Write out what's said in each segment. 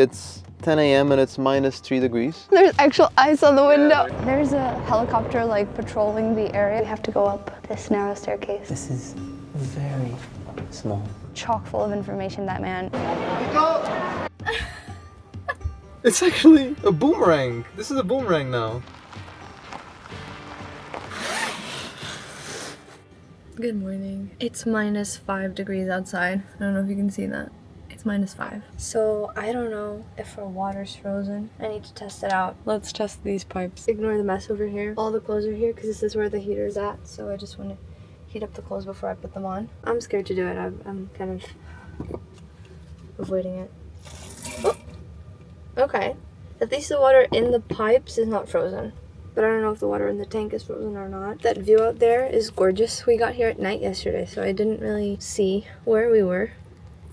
It's 10 a.m. and it's -3 degrees. There's actual ice on the window. There's a helicopter like patrolling the area. We have to go up this narrow staircase. This is very small. Chock full of information, that man. It's actually a boomerang. This is a boomerang now. Good morning. It's -5 degrees outside. I don't know if you can see that. It's -5. So I don't know if our water's frozen. I need to test it out. Let's test these pipes. Ignore the mess over here. All the clothes are here because this is where the heater's at. So I just want to heat up the clothes before I put them on. I'm scared to do it. I'm kind of avoiding it. Oh. Okay. At least the water in the pipes is not frozen. But I don't know if the water in the tank is frozen or not. That view out there is gorgeous. We got here at night yesterday, so I didn't really see where we were.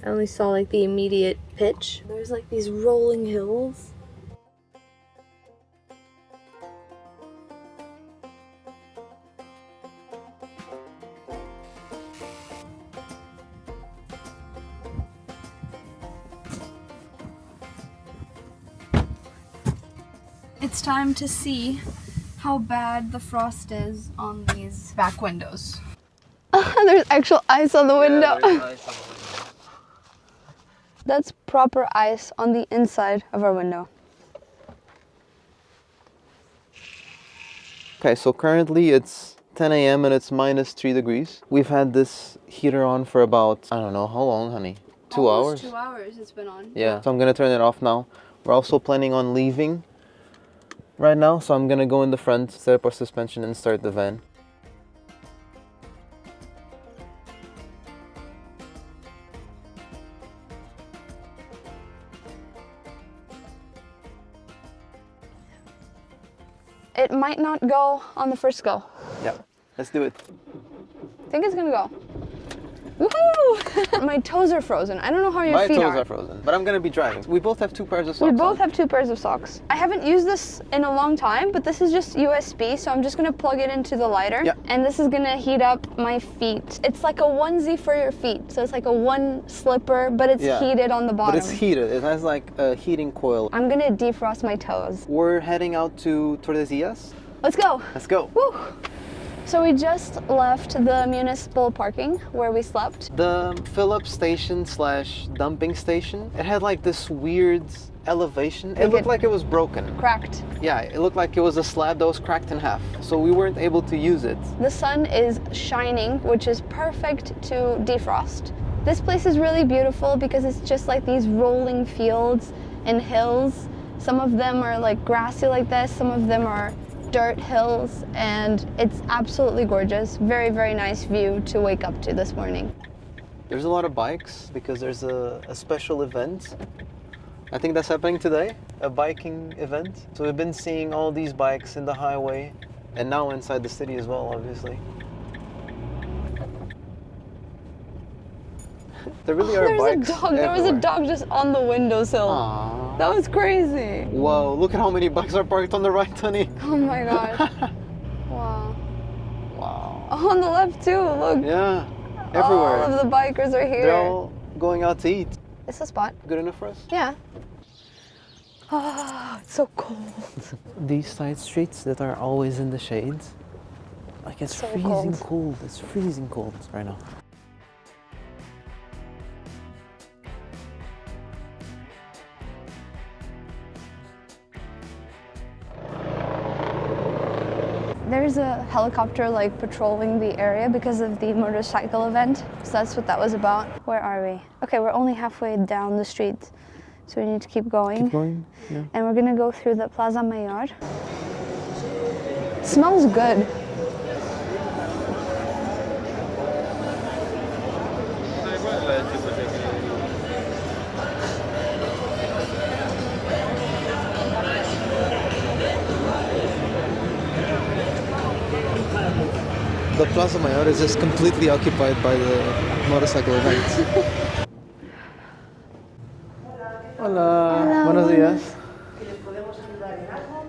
I only saw like the immediate pitch. There's like these rolling hills. It's time to see how bad the frost is on these back windows. There's actual ice on the window. Yeah, that's proper ice on the inside of our window. Okay, so currently it's 10 a.m. and it's -3 degrees. We've had this heater on for about, I don't know, how long, honey? 2 hours? 2 hours it's been on. Yeah, so I'm gonna turn it off now. We're also planning on leaving right now, so I'm gonna go in the front, set up our suspension and start the van. It might not go on the first go. Yeah, let's do it. I think it's gonna go. Woohoo! My toes are frozen. I don't know how your feet are. My toes are frozen, but I'm gonna be driving. We both have 2 pairs of socks. We both have 2 pairs of socks. I haven't used this in a long time, but this is just USB, so I'm just gonna plug it into the lighter. Yeah. And this is gonna heat up my feet. It's like a onesie for your feet. So it's like a one slipper, but it's heated on the bottom. But it's heated. It has like a heating coil. I'm gonna defrost my toes. We're heading out to Tordesillas. Let's go. Let's go. Woo! So we just left the municipal parking where we slept. The fill-up station / dumping station. It had like this weird elevation. It looked like it was broken. Cracked. Yeah, it looked like it was a slab that was cracked in half. So we weren't able to use it. The sun is shining, which is perfect to defrost. This place is really beautiful because it's just like these rolling fields and hills. Some of them are like grassy like this, some of them are dirt hills, and it's absolutely gorgeous. Very, very nice view to wake up to this morning. There's a lot of bikes because there's a special event. I think that's happening today, a biking event. So we've been seeing all these bikes in the highway and now inside the city as well, obviously. There really are bikes everywhere. There was a dog just on the windowsill. Aww. That was crazy. Whoa, look at how many bikes are parked on the right, honey. Oh my god. Wow. Wow. On the left too, look. Yeah, everywhere. All of the bikers are here. They're all going out to eat. It's a spot. Good enough for us? Yeah. Oh, it's so cold. These side streets that are always in the shades. Like it's so freezing cold. It's freezing cold right now. There's a helicopter like patrolling the area because of the motorcycle event. So that's what that was about. Where are we? Okay, we're only halfway down the street. So we need to keep going. Keep going, yeah. And we're gonna go through the Plaza Mayor. Smells good. The Plaza Mayor is just completely occupied by the motorcycle event. Hola, buenos días. ¿Les podemos ayudar en algo?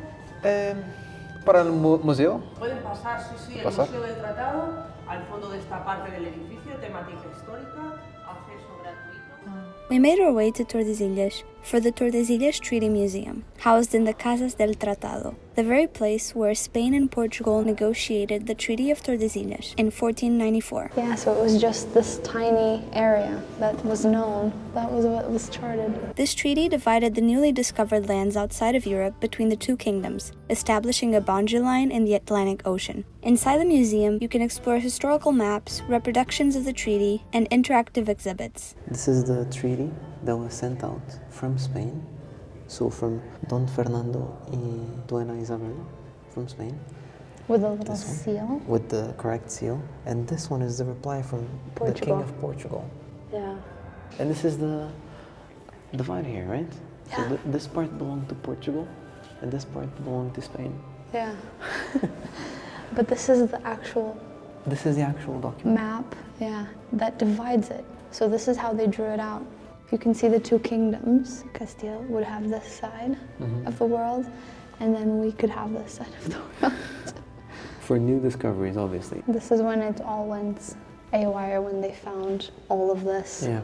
Para el museo. Pueden pasar, sí, el Museo del Tratado, al fondo de esta parte del edificio, temática histórica, acceso gratuito. We made our way to Tordesillas, for the Tordesillas Treaty Museum, housed in the Casas del Tratado, the very place where Spain and Portugal negotiated the Treaty of Tordesillas in 1494. Yeah, so it was just this tiny area that was known. That was what was charted. This treaty divided the newly discovered lands outside of Europe between the two kingdoms, establishing a boundary line in the Atlantic Ocean. Inside the museum, you can explore historical maps, reproductions of the treaty, and interactive exhibits. This is the treaty that was sent out from Spain. So from Don Fernando y Dueña Isabel from Spain. With a little seal. With the correct seal. And this one is the reply from the King of Portugal. Yeah. And this is the divide here, right? Yeah. So this part belonged to Portugal, and this part belonged to Spain. Yeah. But this is the actual... This is the actual document. Map, yeah, that divides it. So this is how they drew it out. You can see the two kingdoms. Castile would have this side of the world, and then we could have this side of the world. For new discoveries, obviously. This is when it all went haywire, when they found all of this. Yeah.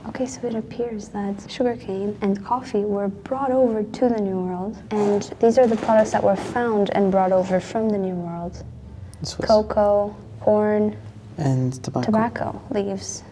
Okay, so it appears that sugarcane and coffee were brought over to the New World, and these are the products that were found and brought over from the New World. Cocoa, corn, and tobacco leaves.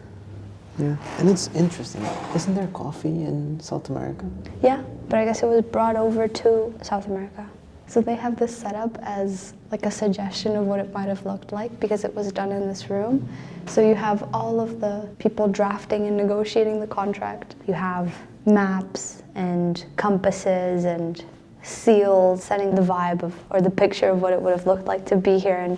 Yeah, and it's interesting. Isn't there coffee in South America? Yeah, but I guess it was brought over to South America. So they have this set up as like a suggestion of what it might have looked like because it was done in this room. So you have all of the people drafting and negotiating the contract. You have maps and compasses and seals setting the vibe of, or the picture of what it would have looked like to be here and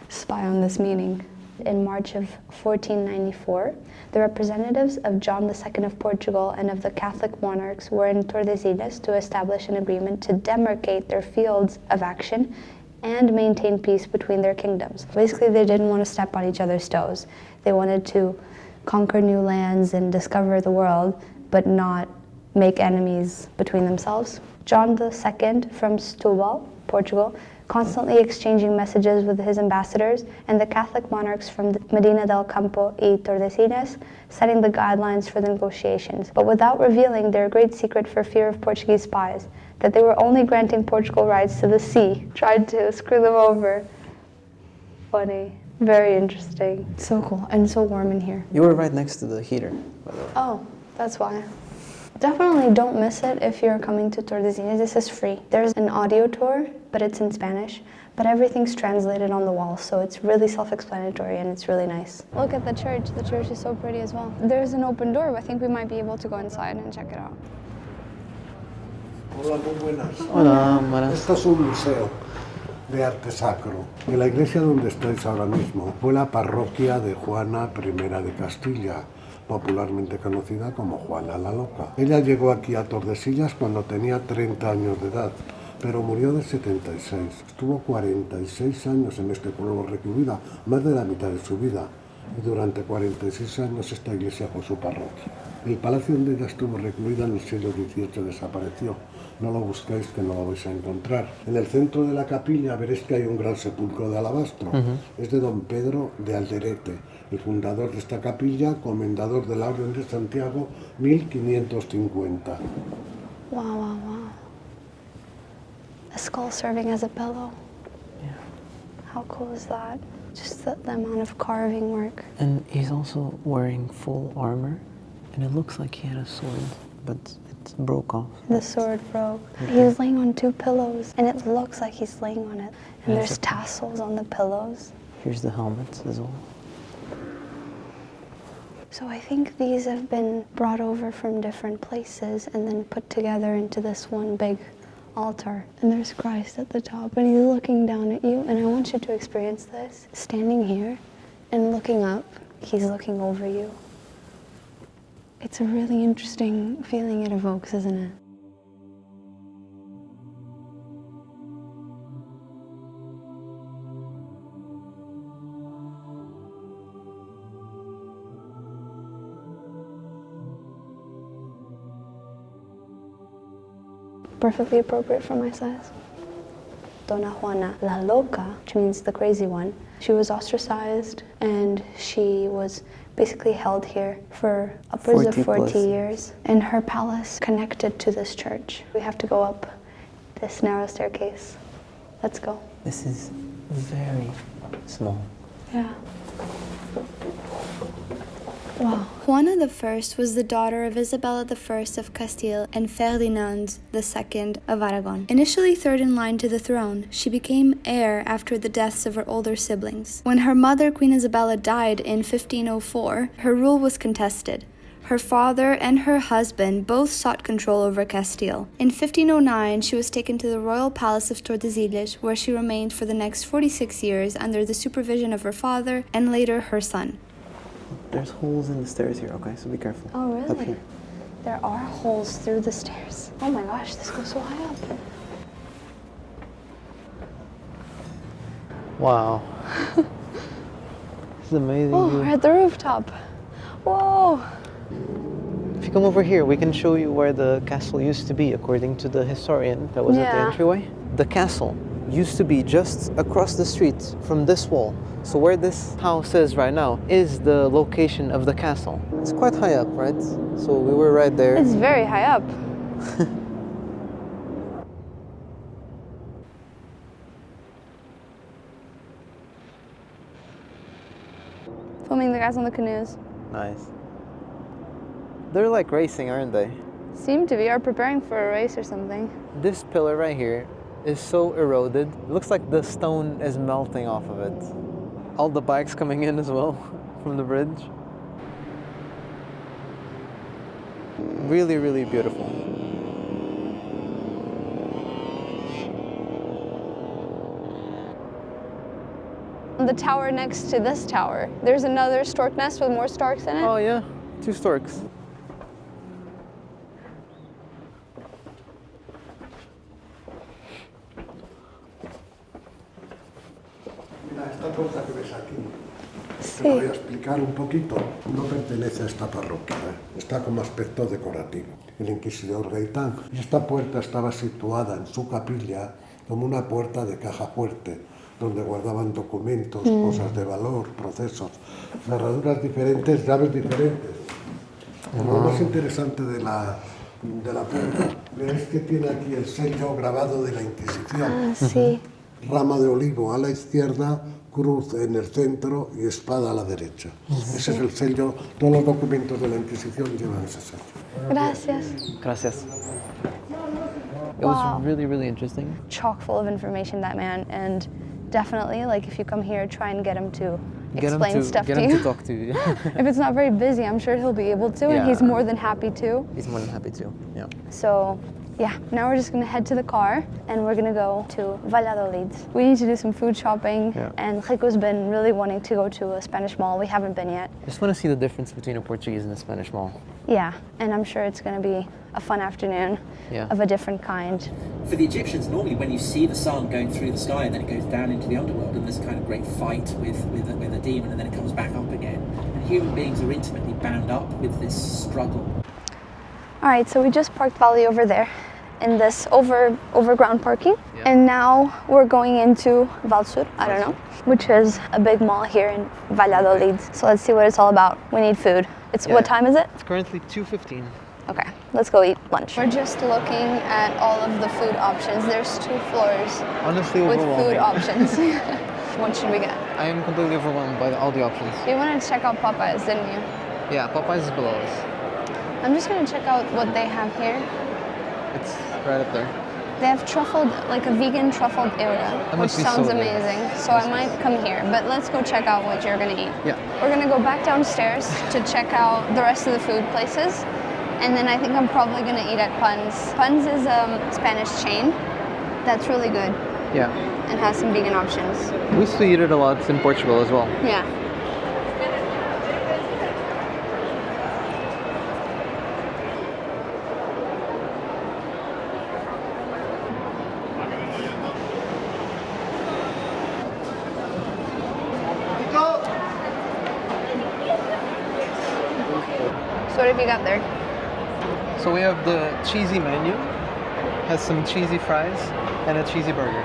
spy on this meeting. In March of 1494, the representatives of John II of Portugal and of the Catholic monarchs were in Tordesillas to establish an agreement to demarcate their fields of action and maintain peace between their kingdoms. Basically, they didn't want to step on each other's toes. They wanted to conquer new lands and discover the world, but not make enemies between themselves. John II from Setúbal, Portugal, constantly exchanging messages with his ambassadors, and the Catholic monarchs from Medina del Campo y Tordesillas, setting the guidelines for the negotiations, but without revealing their great secret for fear of Portuguese spies, that they were only granting Portugal rights to the sea, tried to screw them over. Funny. Very interesting. So cool, and so warm in here. You were right next to the heater, by the way. Oh, that's why. Definitely don't miss it if you're coming to Tordesillas. This is free. There's an audio tour, but it's in Spanish. But everything's translated on the wall, so it's really self-explanatory and it's really nice. Look at the church. The church is so pretty as well. There's an open door, but I think we might be able to go inside and check it out. Hola, muy buenas. Hola, Mara. Esto es un museo de arte sacro. Y la iglesia donde estáis ahora mismo fue la parroquia de Juana I de Castilla, popularmente conocida como Juana la Loca. Ella llegó aquí a Tordesillas cuando tenía 30 años de edad, pero murió de 76. Estuvo 46 años en este pueblo recluida, más de la mitad de su vida. Y durante 46 años esta iglesia fue su parroquia. El palacio donde ella estuvo recluida en el siglo XVIII desapareció. No lo busquéis, que no lo vais a encontrar. En el centro de la capilla veréis que hay un gran sepulcro de alabastro. Es de don Pedro de Alderete, el fundador de esta capilla, comendador de la Orden de Santiago, 1550. Wow, wow, wow. A skull serving as a pillow. Yeah. How cool is that? Just the amount of carving work. And he's also wearing full armor, and it looks like he had a sword, but it broke off. The sword broke. He's laying on two pillows, and it looks like he's laying on it. And there's tassels on the pillows. Here's the helmet as well. So I think these have been brought over from different places and then put together into this one big altar. And there's Christ at the top, and he's looking down at you. And I want you to experience this. Standing here and looking up, he's looking over you. It's a really interesting feeling it evokes, isn't it? Perfectly appropriate for my size. Dona Juana la Loca, which means the crazy one, she was ostracized and she was basically held here for upwards of 40 plus. years. And her palace connected to this church. We have to go up this narrow staircase. Let's go. This is very small. Yeah. Wow. Juana I was the daughter of Isabella I of Castile and Ferdinand II of Aragon. Initially third in line to the throne, she became heir after the deaths of her older siblings. When her mother, Queen Isabella, died in 1504, her rule was contested. Her father and her husband both sought control over Castile. In 1509, she was taken to the royal palace of Tordesillas, where she remained for the next 46 years under the supervision of her father and later her son. There's holes in the stairs here, okay? So be careful. Oh, really? Up here. There are holes through the stairs. Oh my gosh, this goes so high up. Wow. This is amazing. Oh, view. we're at the rooftop. Whoa. If you come over here, we can show you where the castle used to be, according to the historian that was at the Yeah. entryway. The castle used to be just across the street from this wall. So where this house is right now is the location of the castle. It's quite high up, right? So we were right there. It's very high up. Filming the guys on the canoes. Nice. They're like racing, aren't they? Seem to be, or preparing for a race or something. This pillar right here is so eroded. It looks like the stone is melting off of it. All the bikes coming in as well from the bridge. Really, really beautiful. The tower next to this tower, there's another stork nest with more storks in it. Oh yeah, 2 storks. Mira, esta puerta que ves aquí, Sí. te voy a explicar un poquito. No pertenece a esta parroquia, ¿eh? Está como aspecto decorativo. El inquisidor Gaitán. Y esta puerta estaba situada en su capilla como una puerta de caja fuerte, donde guardaban documentos, cosas de valor, procesos, cerraduras diferentes, llaves diferentes. Lo más interesante de la puerta es que tiene aquí el sello grabado de la Inquisición. Ah, sí. Rama de olivo a la izquierda, cruz en el centro y espada a la derecha. Ese es el sello, todos los documentos de la Inquisición llevan ese sello. Gracias. Gracias. It Wow. was really, really interesting. Chock full of information, that man, and definitely, like, if you come here, try and get him to Get him explain stuff get to him you. to talk to you. If it's not very busy, I'm sure he'll be able to, and Yeah. he's more than happy to. He's more than happy to. Yeah. So, yeah, now we're just gonna head to the car, and we're gonna go to Valladolid. We need to do some food shopping, Yeah. and Rico's been really wanting to go to a Spanish mall. We haven't been yet. Just want to see the difference between a Portuguese and a Spanish mall. Yeah, and I'm sure it's gonna be a fun afternoon Yeah. of a different kind. For the Egyptians, normally when you see the sun going through the sky and then it goes down into the underworld and there's a kind of great fight with a demon and then it comes back up again. And human beings are intimately bound up with this struggle. All right, so we just parked Valley over there in this overground parking. Yeah. And now we're going into VallSur, I don't know, which is a big mall here in Valladolid. So let's see what it's all about. We need food. It's Yeah. What time is it? It's currently 2:15. Okay, let's go eat lunch. We're just looking at all of the food options. There's 2 floors Honestly, with overwhelming. food options. What should we get? I am completely overwhelmed by all the options. You wanted to check out Popeyes, didn't you? Yeah, Popeyes is below us. I'm just gonna check out what they have here. It's right up there. They have truffled, like a vegan truffled eura, which must be sounds so good. amazing. So I might come here, but let's go check out what you're gonna eat. Yeah. We're gonna go back downstairs to check out the rest of the food places. And then I think I'm probably gonna eat at Pun's. Pun's is a Spanish chain that's really good Yeah. and has some vegan options. We used to eat it a lot in Portugal as well. Yeah. So what have you got there? So we have the cheesy menu. Has some cheesy fries and a cheesy burger.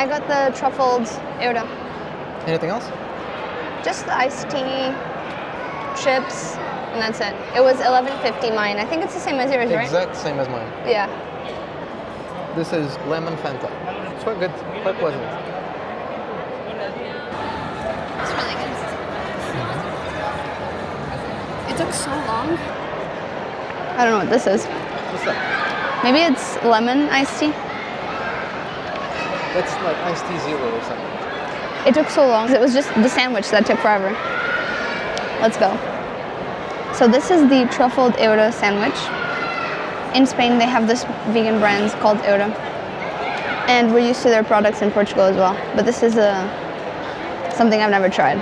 I got the truffled euro. Anything else? Just the iced tea, chips, and that's it. It was $11.50 mine. I think it's the same as yours, right? Exact same as mine. Yeah. This is lemon Fanta. It's quite good, quite pleasant. It's really good. It took so long. I don't know what this is. What's that? Maybe it's lemon iced tea. That's like iced tea zero or something. It took so long. It was just the sandwich that took forever. Let's go. So this is the truffled euro sandwich. In Spain, they have this vegan brand called Euro. And we're used to their products in Portugal as well. But this is something I've never tried.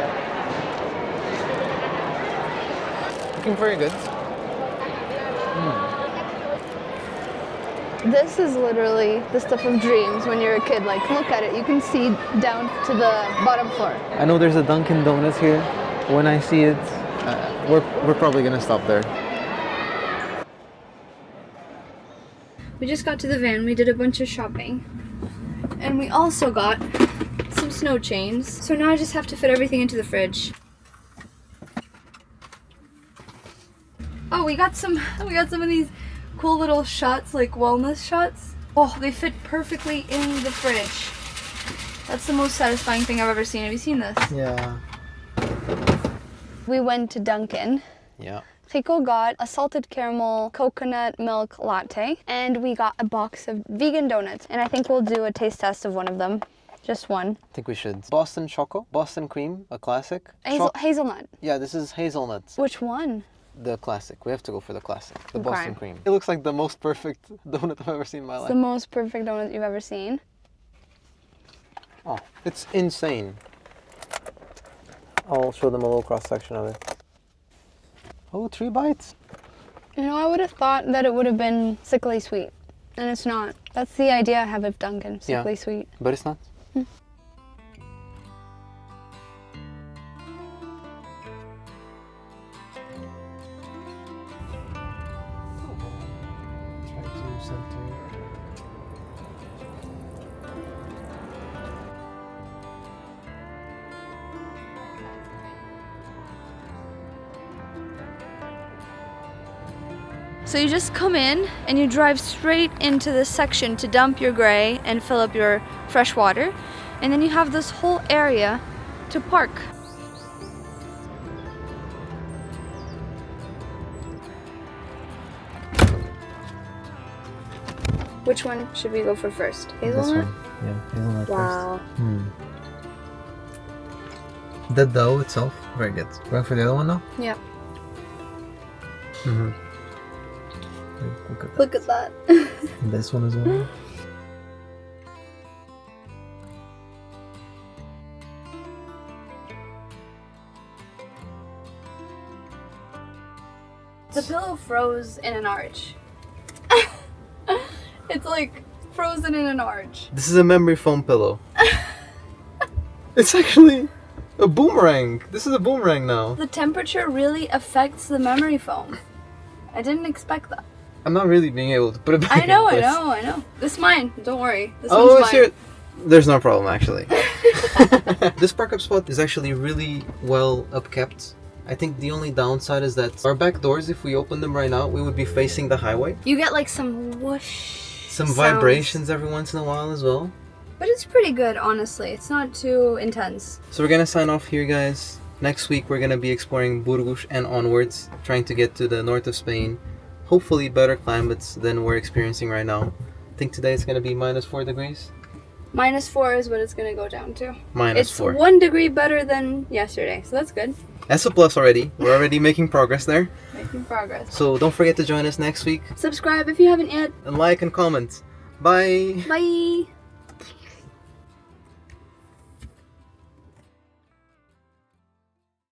Looking very good. This is literally the stuff of dreams when you're a kid. Like, look at it. You can see down to the bottom floor. I know there's a Dunkin' Donuts here. When I see it, we're probably gonna stop there. We just got to the van. We did a bunch of shopping. And we also got some snow chains. So now I just have to fit everything into the fridge. Oh, we got some of these cool little shots, like wellness shots. Oh, they fit perfectly in the fridge. That's the most satisfying thing I've ever seen. Have you seen this? Yeah. We went to Dunkin'. Yeah. Rico got a salted caramel coconut milk latte, and we got a box of vegan donuts. And I think we'll do a taste test of one of them. Just one. I think we should. Boston Choco, Boston Cream, a classic. Hazelnut. Yeah, this is hazelnut. Which one? The classic. We have to go for the classic. The Okay. Boston Cream. It looks like the most perfect donut I've ever seen in my It's life. the most perfect donut you've ever seen. Oh, it's insane. I'll show them a little cross section of it. Oh, 3 bites. You know, I would have thought that it would have been sickly sweet, and it's not. That's the idea I have of Dunkin', sickly sweet. But it's not. So you just come in and you drive straight into this section to dump your gray and fill up your fresh water. And then you have this whole area to park. Which one should we go for first? Hazelnut? This one. Yeah, hazelnut Wow. first. The dough itself, very good. Going for the other one now? Yeah. Mm-hmm. Look at that. Look at that. And this one as well. The pillow froze in an arch. It's like frozen in an arch. This is a memory foam pillow. It's actually a boomerang. This is a boomerang now. The temperature really affects the memory foam. I didn't expect that. I'm not really being able to put it back I know. in place. This is mine. Don't worry. This Oh, one's it's mine. here. There's no problem actually. This park up spot is actually really well upkept. I think the only downside is that our back doors, if we open them right now, we would be facing the highway. You get like some whoosh. Some sounds. vibrations every once in a while as well. But it's pretty good, honestly. It's not too intense. So we're gonna sign off here, guys. Next week we're gonna be exploring Burgos and onwards, trying to get to the north of Spain. Hopefully better climates than we're experiencing right now. I think today it's gonna be -4 degrees. -4 is what it's gonna go down to. -4. It's 1 degree better than yesterday, so that's good. That's a plus already. We're already making progress there. Making progress. So don't forget to join us next week Subscribe if you haven't yet. and like and comment. Bye! Bye!